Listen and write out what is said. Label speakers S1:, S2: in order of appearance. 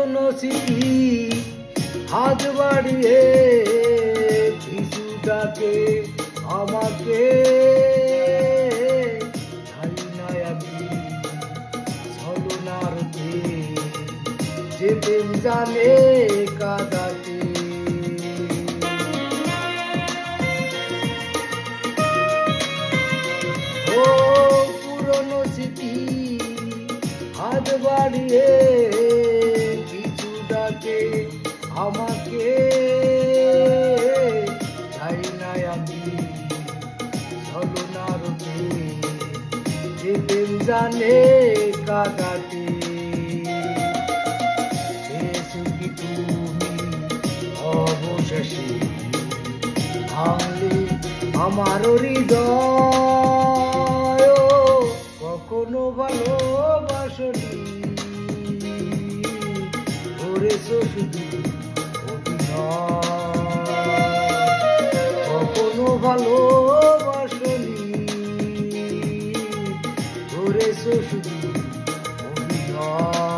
S1: পুরনো স্মৃতি হাত বাড়িয়ে কিছু ডাকে আমাকে, জানি না আমি ছলনার যে প্রেম জানে কাদাকে। ও পুরনো স্মৃতি হাত বাড়িয়ে কিছু ডাকে আমাকে, চাই না আমি ছলনার যে প্রেম জানে কাদাকে। কি তুমি অবশেষে ভাঙলে আমার হৃদয়, কখনো ভালোবাসনি করেছো শুধু অভিনয়, কখনো ভালোবাসনি করেছো শুধু অভিনয়।